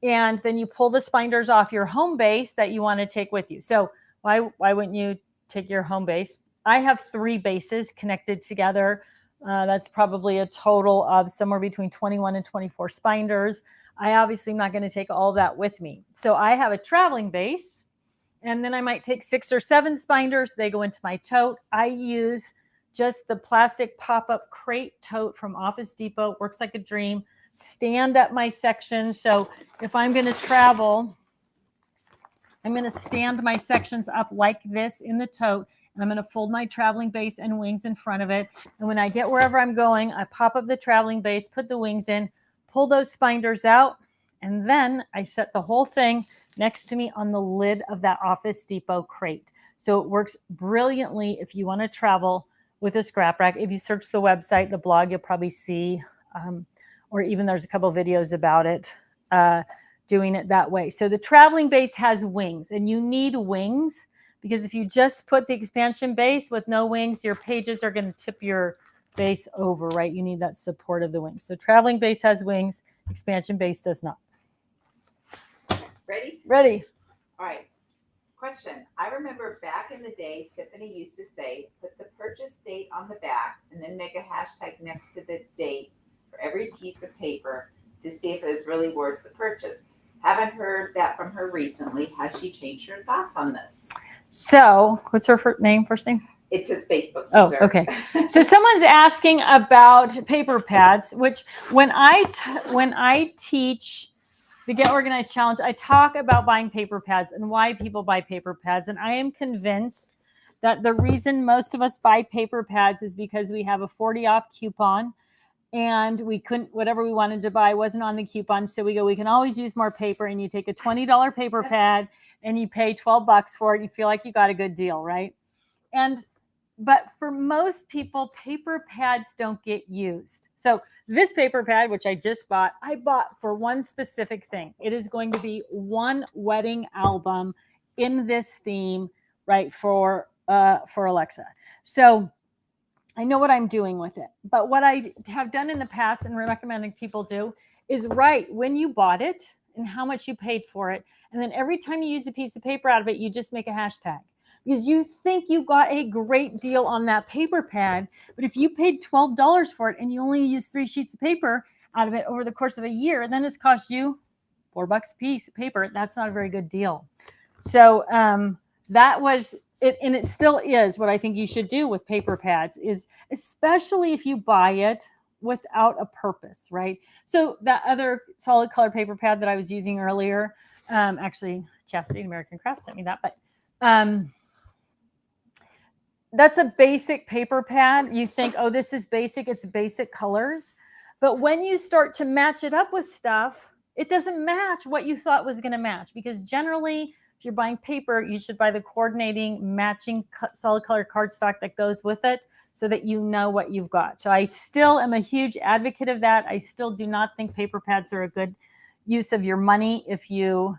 Speaker 1: and then you pull the spinders off your home base that you want to take with you. So why wouldn't you take your home base? I have 3 bases connected together. That's probably a total of somewhere between 21 and 24 spinders. I obviously am not going to take all of that with me. So I have a traveling base, and then I might take 6 or 7 spinders. They go into my tote. I use just the plastic pop-up crate tote from Office Depot. Works like a dream. Stand up my section. So if I'm going to travel, I'm going to stand my sections up like this in the tote, and I'm going to fold my traveling base and wings in front of it. And when I get wherever I'm going, I pop up the traveling base, put the wings in, pull those spinders out, and then I set the whole thing next to me on the lid of that Office Depot crate. So it works brilliantly if you want to travel with a scrap rack. If you search the website, the blog, you'll probably see, or even there's a couple of videos about it, doing it that way. So the traveling base has wings, and you need wings, because if you just put the expansion base with no wings, your pages are going to tip your base over, right? You need that support of the wings. So traveling base has wings, expansion base does not.
Speaker 2: Ready?
Speaker 1: Ready.
Speaker 2: All right. Question. I remember back in the day, Tiffany used to say, put the purchase date on the back and then make a hashtag next to the date for every piece of paper to see if it was really worth the purchase. Haven't heard that from her recently. Has she changed her thoughts on this?
Speaker 1: So what's her first name?
Speaker 2: It's his Facebook
Speaker 1: Oh,
Speaker 2: user.
Speaker 1: okay. So someone's asking about paper pads, which when I teach the Get Organized Challenge, I talk about buying paper pads and why people buy paper pads. And I am convinced that the reason most of us buy paper pads is because we have a 40 off coupon, and we couldn't, whatever we wanted to buy wasn't on the coupon. So we go, we can always use more paper. And you take a $20 paper pad and you pay $12 for it. And you feel like you got a good deal, right? But for most people, paper pads don't get used. So this paper pad, which I just bought, I bought for one specific thing. It is going to be one wedding album in this theme, right, for Alexa. So I know what I'm doing with it. But what I have done in the past and recommending people do is write when you bought it and how much you paid for it. And then every time you use a piece of paper out of it, you just make a hashtag. Because you think you got a great deal on that paper pad, but if you paid $12 for it and you only use 3 sheets of paper out of it over the course of a year, then it's cost you $4 a piece of paper. That's not a very good deal. So that was and it still is what I think you should do with paper pads is, especially if you buy it without a purpose, right? So that other solid color paper pad that I was using earlier, actually Chastity American Craft sent me that, but that's a basic paper pad. You think, oh, this is basic, it's basic colors. But when you start to match it up with stuff, it doesn't match what you thought was going to match, because generally, if you're buying paper, you should buy the coordinating matching solid color cardstock that goes with it, so that you know what you've got. So I still am a huge advocate of that. I still do not think paper pads are a good use of your money if you,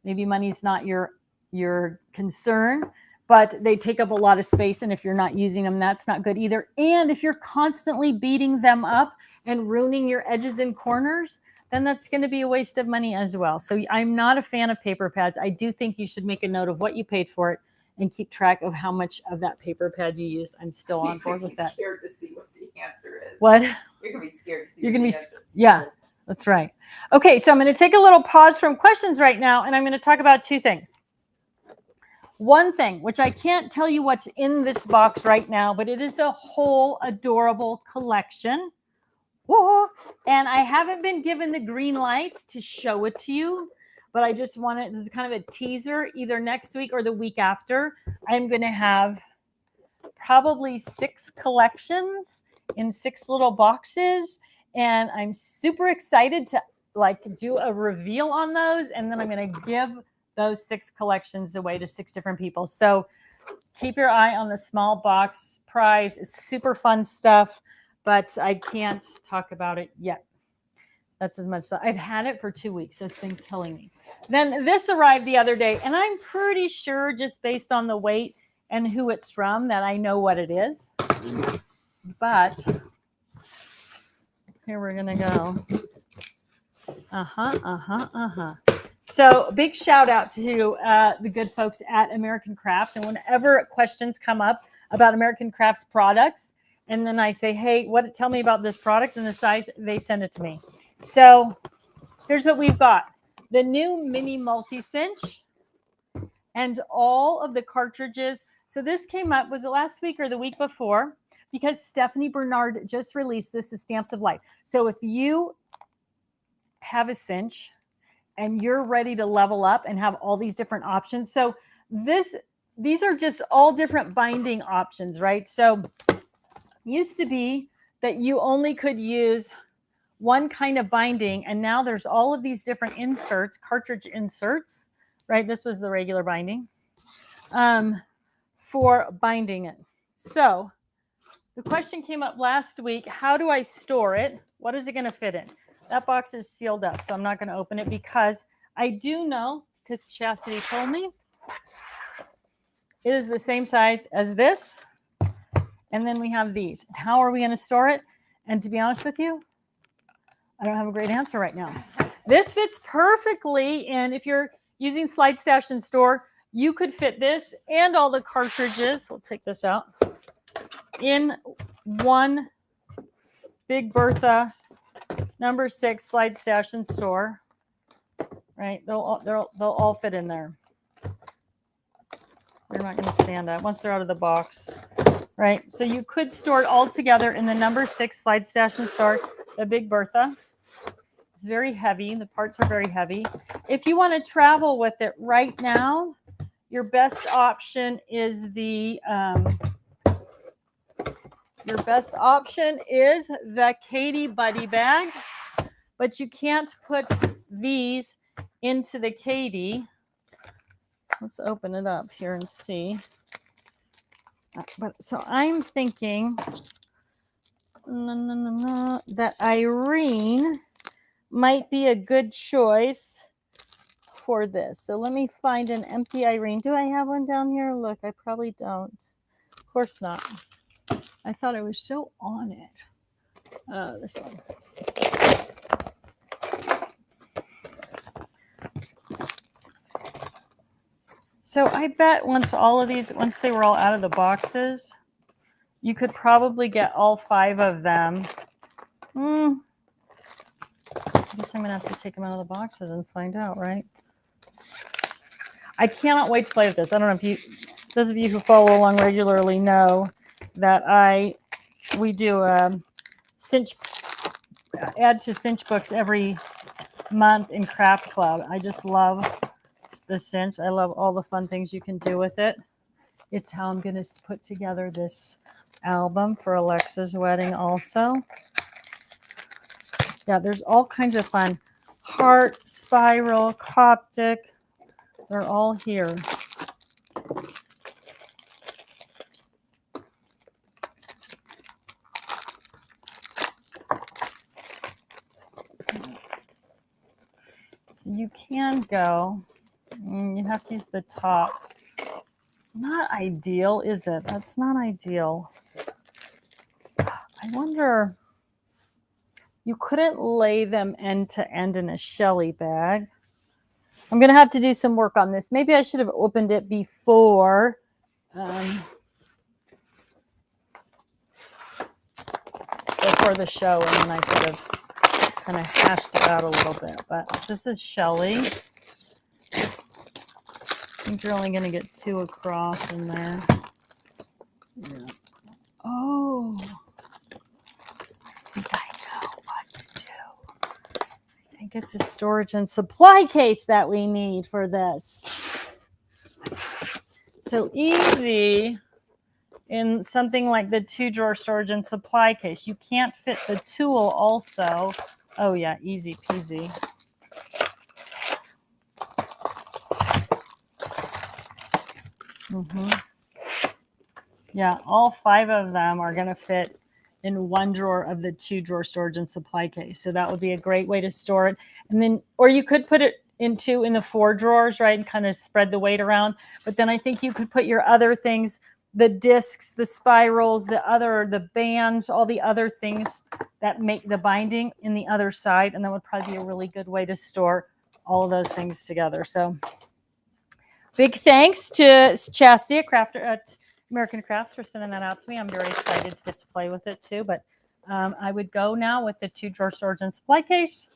Speaker 1: maybe money's not your concern, but they take up a lot of space. And if you're not using them, that's not good either. And if you're constantly beating them up and ruining your edges and corners, then that's going to be a waste of money as well. So I'm not a fan of paper pads. I do think you should make a note of what you paid for it and keep track of how much of that paper pad you used. I'm still on board with that.
Speaker 2: You're going to be scared to see what the answer is.
Speaker 1: What?
Speaker 2: You're going to be scared to see
Speaker 1: You're
Speaker 2: what
Speaker 1: going
Speaker 2: the
Speaker 1: to be,
Speaker 2: answer is.
Speaker 1: yeah, that's right. Okay, so I'm going to take a little pause from questions right now, and I'm going to talk about two things. One thing, which I can't tell you what's in this box right now, but it is a whole adorable collection. Whoa. And I haven't been given the green light to show it to you, but I just want it. This is kind of a teaser. Either next week or the week after, I'm going to have probably 6 collections in 6 little boxes. And I'm super excited to do a reveal on those. And then I'm going to give those 6 collections away to 6 different people. So keep your eye on the small box prize. It's super fun stuff, but I can't talk about it yet. That's as much. I've had it for 2 weeks, so it's been killing me. Then this arrived the other day, and I'm pretty sure, just based on the weight and who it's from, that I know what it is. But here we're going to go. So big shout out to the good folks at American Crafts. And whenever questions come up about American Crafts products, and then I say, hey, tell me about this product and the size, they send it to me. So here's what we've got. The new mini multi-cinch and all of the cartridges. So this came up, was it last week or the week before? Because Stephanie Bernard just released this as Stamps of Life. So if you have a cinch and you're ready to level up and have all these different options. So these are just all different binding options, right? So used to be that you only could use one kind of binding, and now there's all of these different inserts, cartridge inserts, right? This was the regular binding for binding it. So the question came up last week, how do I store it? What is it going to fit in? That box is sealed up, so I'm not going to open it, because I do know, because Chastity told me, it is the same size as this. And then we have these. How are we going to store it? And to be honest with you, I don't have a great answer right now. This fits perfectly, and if you're using Slide Stash and Store, you could fit this and all the cartridges. We'll take this out in one Big Bertha number 6 Slide Stash and Store. Right? They'll all fit in there. They're not going to stand up once they're out of the box. Right? So you could store it all together in the number 6 Slide Stash and Store, the Big Bertha. It's very heavy. The parts are very heavy. If you want to travel with it right now, your best option is the Katie Buddy bag, but you can't put these into the Katie. Let's open it up here and see. But so I'm thinking that Irene might be a good choice for this. So let me find an empty Irene. Do I have one down here? Look, I probably don't. Of course not. I thought I was so on it. This one. So I bet once they were all out of the boxes, you could probably get all 5 of them. I guess I'm going to have to take them out of the boxes and find out, right? I cannot wait to play with this. I don't know if those of you who follow along regularly know that we do cinch, add to cinch books every month in Craft Club. I just love the cinch. I love all the fun things you can do with it. It's how I'm going to put together this album for Alexa's wedding also. Yeah, there's all kinds of fun. Heart, spiral, Coptic. They're all here. So you can go, you have to use the top. Not ideal, is it? That's not ideal. I wonder, you couldn't lay them end to end in a Shelly bag. I'm going to have to do some work on this. Maybe I should have opened it before. Before the show, and then I could have kind of hashed it out a little bit. But this is Shelly. I think you're only going to get 2 across in there. Yeah. Oh, I know what to do. I think it's a storage and supply case that we need for this. So easy in something like the 2-drawer storage and supply case. You can't fit the tool also. Oh yeah, easy peasy. Yeah, all 5 of them are going to fit in 1 drawer of the 2-drawer storage and supply case. So that would be a great way to store it. And then, or you could put it in the 4 drawers, right? And kind of spread the weight around. But then I think you could put your other things, the discs, the spirals, the bands, all the other things that make the binding in the other side. And that would probably be a really good way to store all of those things together. So big thanks to Chastity at American Crafts for sending that out to me. I'm very excited to get to play with it too. But I would go now with the 2-drawer storage and supply case.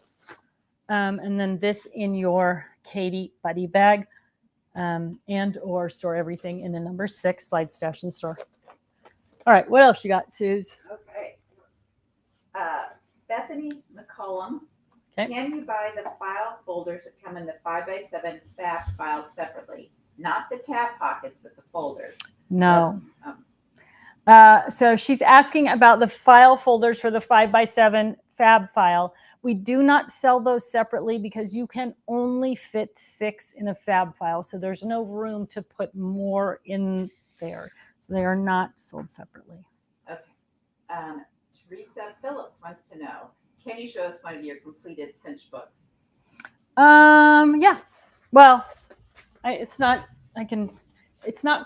Speaker 1: And then this in your Katie Buddy bag. And or store everything in the number 6 slide stash and store. All right, what else you got, Suze?
Speaker 2: Okay. Bethany McCollum.
Speaker 1: Okay.
Speaker 2: Can you buy the file folders that come in the 5x7 fab files separately? Not the tab pockets, but the folders.
Speaker 1: No. So she's asking about the file folders for the 5x7 fab file. We do not sell those separately because you can only fit 6 in a fab file. So there's no room to put more in there. So they are not sold separately.
Speaker 2: Okay. Teresa Phillips wants to know, can you show us one of your completed cinch books?
Speaker 1: Yeah. Well, it's not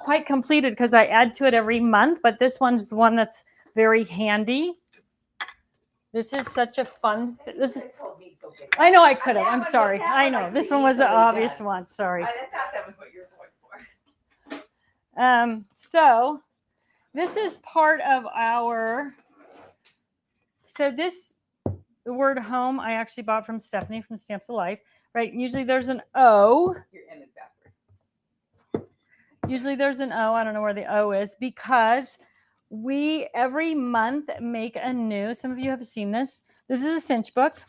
Speaker 1: quite completed because I add to it every month, but this one's the one that's very handy. This is such a fun. I know I could have. I'm sorry. I know this one was an obvious one. Sorry.
Speaker 2: I thought that was what you were going for.
Speaker 1: So this is part of our. So the word home I actually bought from Stephanie from Stamps of Life. Right. Usually there's an O.
Speaker 2: Your M is backwards.
Speaker 1: Usually there's an O. I don't know where the O is because we every month make a new, some of you have seen this. This is a cinch book.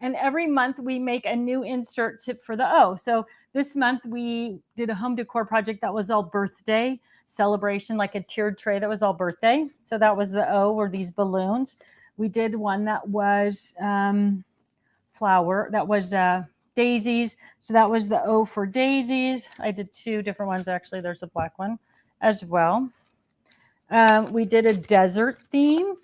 Speaker 1: And every month we make a new insert for the O. So this month we did a home decor project that was all birthday celebration, like a tiered tray that was all birthday. So that was the O, or these balloons. We did one that was flower, that was daisies. So that was the O for daisies. I did 2 different ones actually. There's a black one as well. We did a desert theme.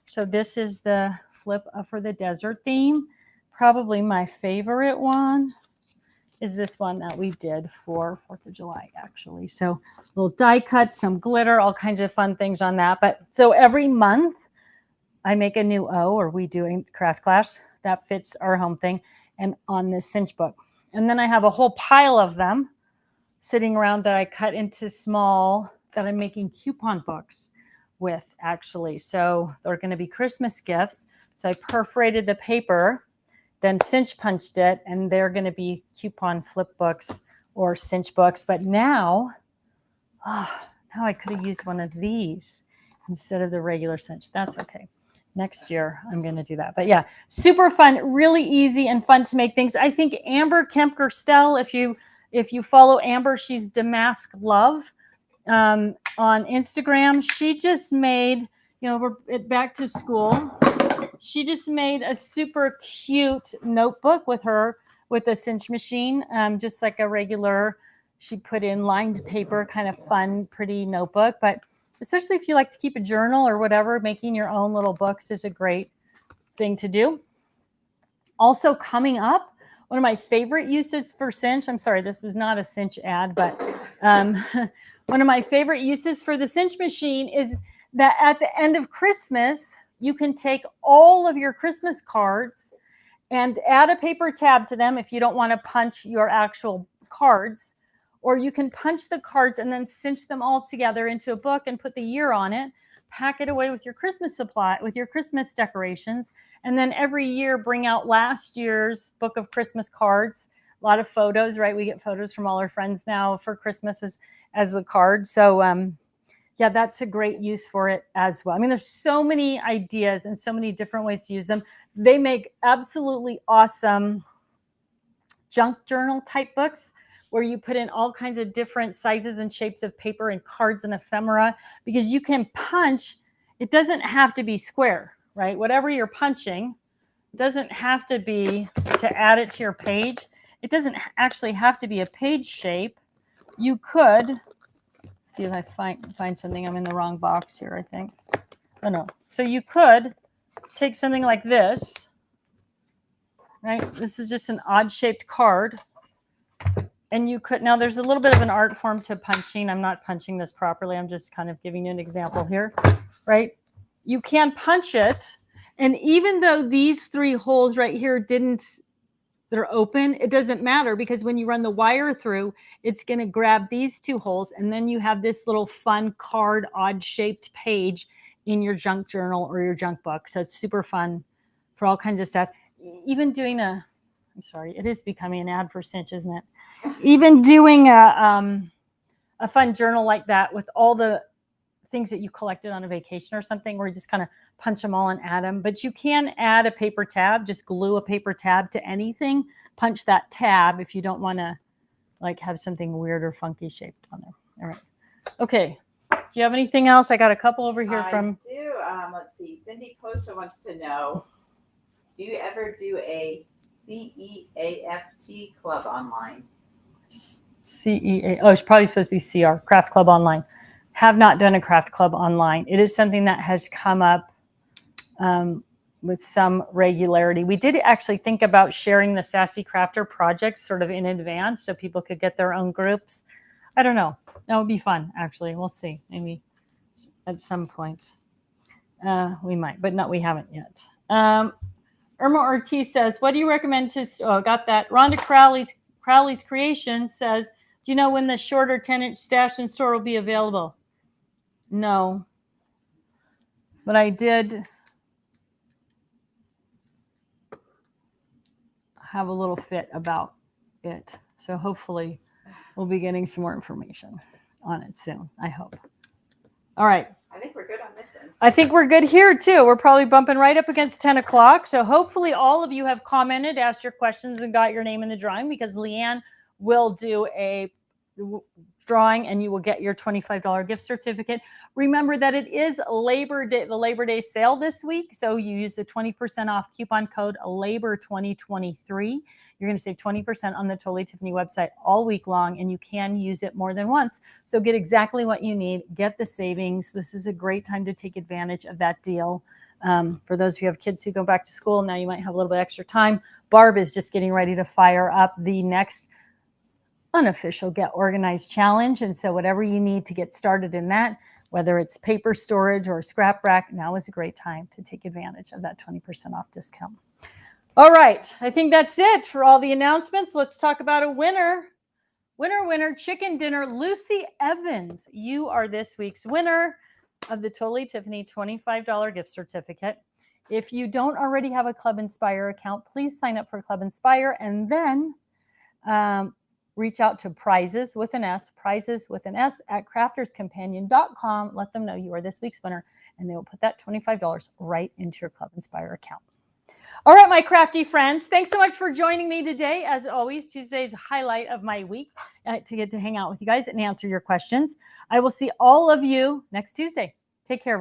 Speaker 1: So this is the flip for the desert theme. Probably my favorite one is this one that we did for 4th of July, actually. So little die cut, some glitter, all kinds of fun things on that. But so every month I make a new O, or we do a craft class that fits our home thing and on this cinch book. And then I have a whole pile of them sitting around that I cut into small, that I'm making coupon books with, actually. So they're going to be Christmas gifts. So I perforated the paper, then cinch punched it, and they're going to be coupon flip books or cinch books. But now, Oh, now I could have used one of these instead of the regular cinch. That's okay. Next year, I'm going to do that. But yeah, super fun, really easy and fun to make things. I think Amber Kemp-Gerstel, if you follow Amber, she's Damask Love on Instagram. She just made, we're back to school. She just made a super cute notebook with a cinch machine, just like a regular. She put in lined paper, kind of fun, pretty notebook. But especially if you like to keep a journal or whatever, making your own little books is a great thing to do. Also coming up, one of my favorite uses for cinch, I'm sorry, this is not a cinch ad, but one of my favorite uses for the cinch machine is that at the end of Christmas, you can take all of your Christmas cards and add a paper tab to them if you don't want to punch your actual cards, or you can punch the cards and then cinch them all together into a book and put the year on it, pack it away with your Christmas supply, with your Christmas decorations, and then every year bring out last year's book of Christmas cards. A lot of photos, right? We get photos from all our friends now for Christmas as the card. So yeah, that's a great use for it as well. I mean, there's so many ideas and so many different ways to use them. They make absolutely awesome junk journal type books where you put in all kinds of different sizes and shapes of paper and cards and ephemera, because you can punch. It doesn't have to be square, right? Whatever you're punching doesn't have to be to add it to your page. It doesn't actually have to be a page shape. You could see if I find something. I'm in the wrong box here, I think. Oh no. So you could take something like this, right? This is just an odd shaped card. And you could, now there's a little bit of an art form to punching. I'm not punching this properly. I'm just kind of giving you an example here, right? You can punch it. And even though these three holes right here they're open, it doesn't matter, because when you run the wire through, it's going to grab these two holes, and then you have this little fun card, odd shaped page in your junk journal or your junk book. So it's super fun for all kinds of stuff. Even doing I'm sorry, it is becoming an ad for cinch, isn't it? Even doing a fun journal like that with all the things that you collected on a vacation or something, where you just kind of punch them all and add them. But you can add a paper tab, just glue a paper tab to anything, punch that tab if you don't want to like have something weird or funky shaped on there. All right. Okay. Do you have anything else? I got a couple over here from.
Speaker 2: I do. Let's see. Cindy Costa wants to know, do you ever do a CEAFT club online?
Speaker 1: CEA. Oh, it's probably supposed to be CR, Craft Club Online. Have not done a craft club online. It is something that has come up with some regularity. We did actually think about sharing the Sassy Crafter project sort of in advance so people could get their own groups. I don't know. That would be fun, actually. We'll see. Maybe at some point. We might, but no, we haven't yet. Irma Ortiz says, what do you recommend to, got that. Rhonda Crowley's Creation says, do you know when the shorter 10-inch stash in store will be available? No. But I did have a little fit about it. So hopefully we'll be getting some more information on it soon, I hope. All right.
Speaker 2: I think we're good on this end.
Speaker 1: I think we're good here too. We're probably bumping right up against 10 o'clock. So hopefully all of you have commented, asked your questions, and got your name in the drawing, because Leanne will do a drawing and you will get your $25 gift certificate. Remember that it is Labor Day, the Labor Day sale this week. So you use the 20% off coupon code LABOR2023. You're going to save 20% on the Totally Tiffany website all week long, and you can use it more than once. So get exactly what you need. Get the savings. This is a great time to take advantage of that deal. For those who have kids who go back to school, now you might have a little bit extra time. Barb is just getting ready to fire up the next unofficial Get Organized challenge. And so whatever you need to get started in that, whether it's paper storage or scrap rack, now is a great time to take advantage of that 20% off discount. All right. I think that's it for all the announcements. Let's talk about a winner. Winner, chicken dinner. Lucy Evans, you are this week's winner of the Totally Tiffany $25 gift certificate. If you don't already have a Club Inspire account, please sign up for Club Inspire, and then reach out to prizes with an S at crafterscompanion.com. Let them know you are this week's winner, and they will put that $25 right into your Club Inspire account. All right, my crafty friends, thanks so much for joining me today. As always, Tuesday's highlight of my week to get to hang out with you guys and answer your questions. I will see all of you next Tuesday. Take care.